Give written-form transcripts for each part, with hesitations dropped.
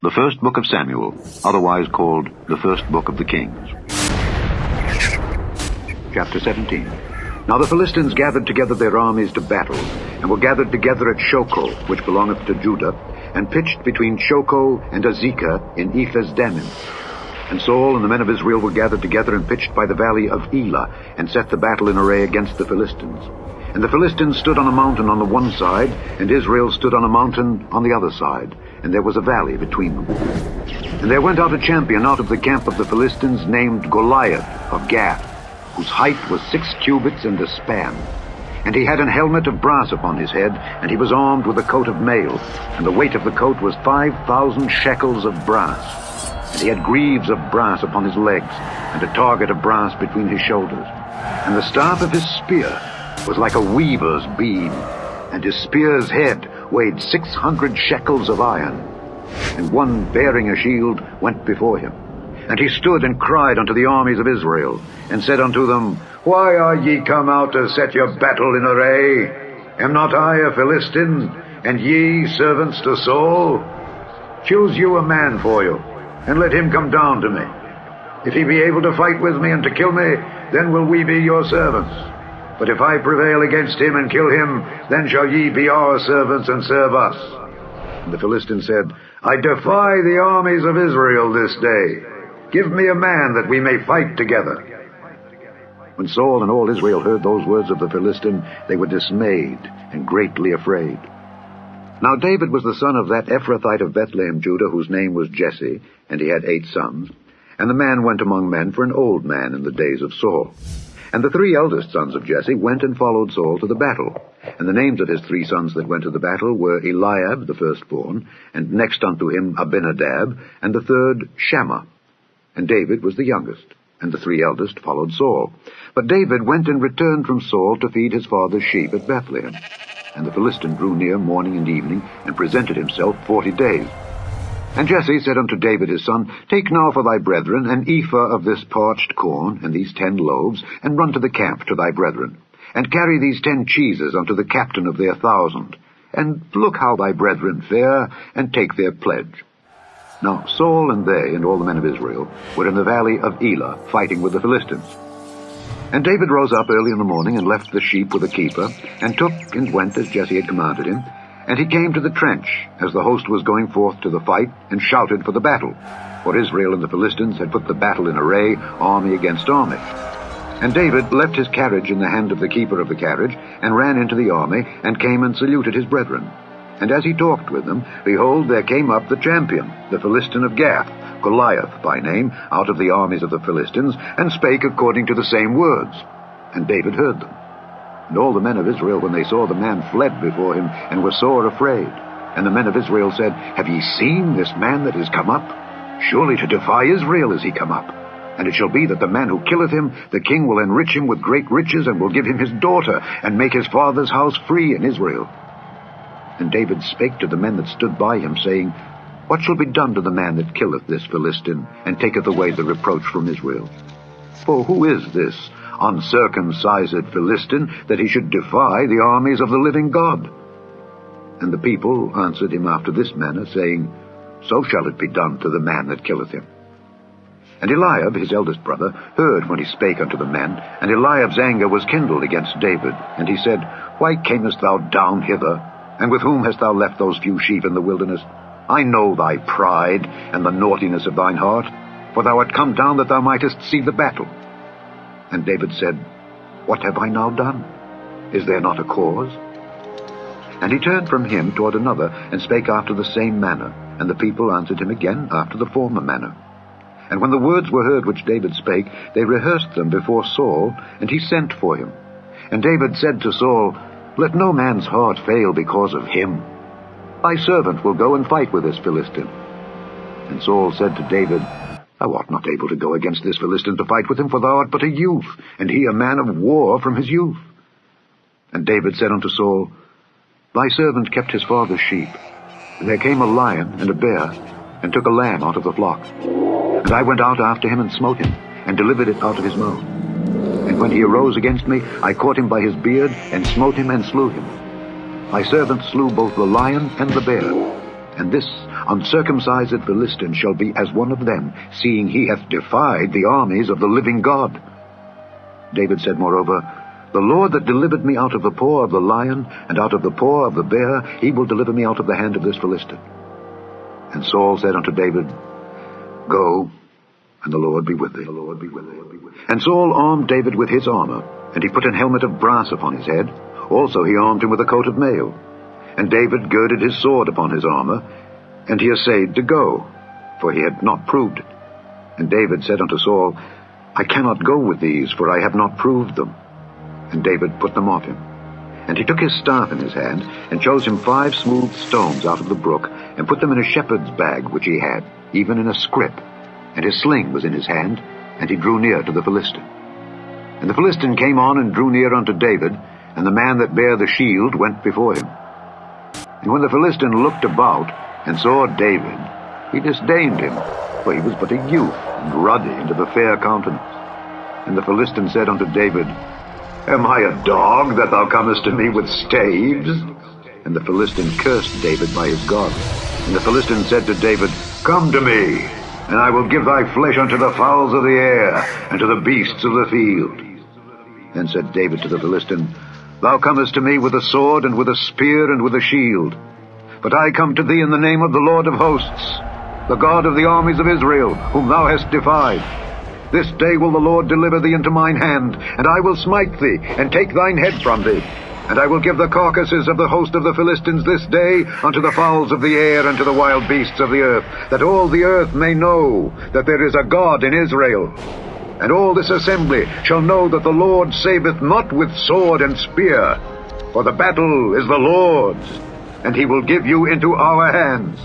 The first book of Samuel, otherwise called the first book of the Kings. Chapter 17. Now the Philistines gathered together their armies to battle, and were gathered together at Shochoh, which belongeth to Judah, and pitched between Shochoh and Azekah in Ephes-dammim. And Saul and the men of Israel were gathered together and pitched by the valley of Elah, and set the battle in array against the Philistines. And the Philistines stood on a mountain on the one side, and Israel stood on a mountain on the other side, and there was a valley between them. And there went out a champion out of the camp of the Philistines, named Goliath of Gath, whose height was 6 cubits and a span. And he had an helmet of brass upon his head, and he was armed with a coat of mail, and the weight of the coat was 5,000 shekels of brass. And he had greaves of brass upon his legs, and a target of brass between his shoulders. And the staff of his spear was like a weaver's beam, and his spear's head weighed 600 shekels of iron. And one bearing a shield went before him. And he stood and cried unto the armies of Israel, and said unto them, Why are ye come out to set your battle in array? Am not I a Philistine, and ye servants to Saul? Choose you a man for you, and let him come down to me. If he be able to fight with me and to kill me, then will we be your servants. But if I prevail against him and kill him, then shall ye be our servants and serve us. And the Philistine said, I defy the armies of Israel this day. Give me a man that we may fight together. When Saul and all Israel heard those words of the Philistine, they were dismayed and greatly afraid. Now David was the son of that Ephrathite of Bethlehem, Judah, whose name was Jesse, and he had 8 sons. And the man went among men for an old man in the days of Saul. And the 3 eldest sons of Jesse went and followed Saul to the battle. And the names of his 3 sons that went to the battle were Eliab, the firstborn, and next unto him Abinadab, and the third Shammah. And David was the youngest, and the 3 eldest followed Saul. But David went and returned from Saul to feed his father's sheep at Bethlehem. And the Philistine drew near morning and evening, and presented himself 40 days. And Jesse said unto David his son, Take now for thy brethren an ephah of this parched corn, and these 10 loaves, and run to the camp to thy brethren. And carry these 10 cheeses unto the captain of their 1,000. And look how thy brethren fare, and take their pledge. Now Saul and they, and all the men of Israel, were in the valley of Elah, fighting with the Philistines. And David rose up early in the morning, and left the sheep with a keeper, and took and went as Jesse had commanded him. And he came to the trench, as the host was going forth to the fight, and shouted for the battle. For Israel and the Philistines had put the battle in array, army against army. And David left his carriage in the hand of the keeper of the carriage, and ran into the army, and came and saluted his brethren. And as he talked with them, behold, there came up the champion, the Philistine of Gath, Goliath by name, out of the armies of the Philistines, and spake according to the same words. And David heard them. And all the men of Israel, when they saw the man, fled before him, and were sore afraid. And the men of Israel said, Have ye seen this man that is come up? Surely to defy Israel is he come up. And it shall be that the man who killeth him, the king will enrich him with great riches, and will give him his daughter, and make his father's house free in Israel. And David spake to the men that stood by him, saying, What shall be done to the man that killeth this Philistine, and taketh away the reproach from Israel? For who is this uncircumcised Philistine, that he should defy the armies of the living God? And the people answered him after this manner, saying, So shall it be done to the man that killeth him. And Eliab, his eldest brother, heard when he spake unto the men, and Eliab's anger was kindled against David. And he said, Why camest thou down hither? And with whom hast thou left those few sheep in the wilderness? I know thy pride, and the naughtiness of thine heart, for thou art come down that thou mightest see the battle. And David said, What have I now done? Is there not a cause? And he turned from him toward another, and spake after the same manner. And the people answered him again after the former manner. And when the words were heard which David spake, they rehearsed them before Saul, and he sent for him. And David said to Saul, Let no man's heart fail because of him. Thy servant will go and fight with this Philistine. And Saul said to David, Thou art not able to go against this Philistine to fight with him, for thou art but a youth, and he a man of war from his youth. And David said unto Saul, Thy servant kept his father's sheep. And there came a lion and a bear, and took a lamb out of the flock. And I went out after him and smote him, and delivered it out of his mouth. And when he arose against me, I caught him by his beard, and smote him and slew him. My servant slew both the lion and the bear, and this uncircumcised Philistine shall be as one of them, seeing he hath defied the armies of the living God. David said moreover, The Lord that delivered me out of the paw of the lion, and out of the paw of the bear, he will deliver me out of the hand of this Philistine. And Saul said unto David, Go, and the Lord be with thee. And Saul armed David with his armor, and he put an helmet of brass upon his head. Also he armed him with a coat of mail. And David girded his sword upon his armor, and he essayed to go, for he had not proved it. And David said unto Saul, I cannot go with these, for I have not proved them. And David put them off him. And he took his staff in his hand, and chose him 5 smooth stones out of the brook, and put them in a shepherd's bag which he had, even in a scrip. And his sling was in his hand, and he drew near to the Philistine. And the Philistine came on and drew near unto David, and the man that bare the shield went before him. And when the Philistine looked about, and saw David, he disdained him, for he was but a youth, and ruddy, and of a fair countenance. And the Philistine said unto David, Am I a dog, that thou comest to me with staves? And the Philistine cursed David by his God. And the Philistine said to David, Come to me, and I will give thy flesh unto the fowls of the air, and to the beasts of the field. Then said David to the Philistine, Thou comest to me with a sword, and with a spear, and with a shield. But I come to thee in the name of the Lord of hosts, the God of the armies of Israel, whom thou hast defied. This day will the Lord deliver thee into mine hand, and I will smite thee, and take thine head from thee. And I will give the carcasses of the host of the Philistines this day unto the fowls of the air, and to the wild beasts of the earth, that all the earth may know that there is a God in Israel. And all this assembly shall know that the Lord saveth not with sword and spear, for the battle is the Lord's, and he will give you into our hands.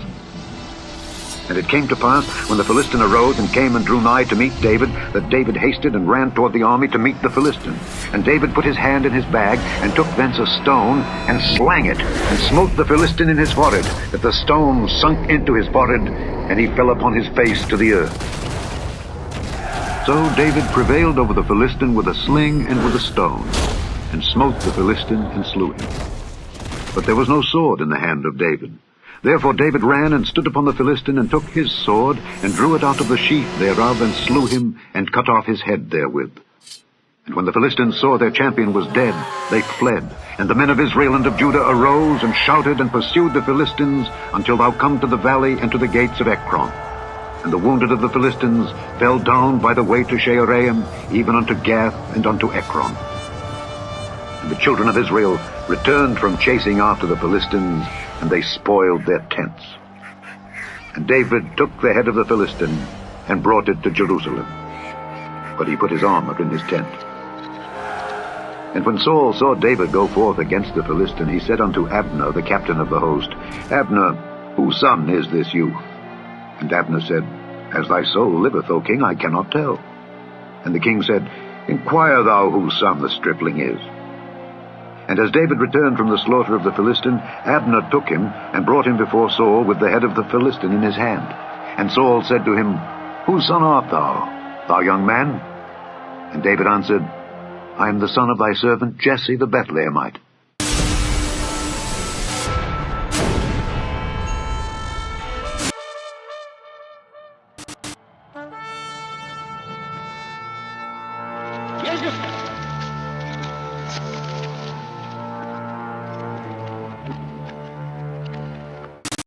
And it came to pass, when the Philistine arose and came and drew nigh to meet David, that David hasted and ran toward the army to meet the Philistine. And David put his hand in his bag, and took thence a stone, and slang it, and smote the Philistine in his forehead, that the stone sunk into his forehead, and he fell upon his face to the earth. So David prevailed over the Philistine with a sling and with a stone, and smote the Philistine and slew him. But there was no sword in the hand of David. Therefore David ran and stood upon the Philistine, and took his sword, and drew it out of the sheath thereof, and slew him, and cut off his head therewith. And when the Philistines saw their champion was dead, they fled. And the men of Israel and of Judah arose, and shouted, and pursued the Philistines, until thou come to the valley and to the gates of Ekron. And the wounded of the Philistines fell down by the way to Shaaraim, even unto Gath and unto Ekron. And the children of Israel returned from chasing after the Philistines, and they spoiled their tents. And David took the head of the Philistine, and brought it to Jerusalem. But he put his armor in his tent. And when Saul saw David go forth against the Philistine, he said unto Abner, the captain of the host, Abner, whose son is this youth? And Abner said, As thy soul liveth, O king, I cannot tell. And the king said, Inquire thou whose son the stripling is. And as David returned from the slaughter of the Philistine, Abner took him, and brought him before Saul with the head of the Philistine in his hand. And Saul said to him, Whose son art thou, thou young man? And David answered, I am the son of thy servant Jesse the Bethlehemite.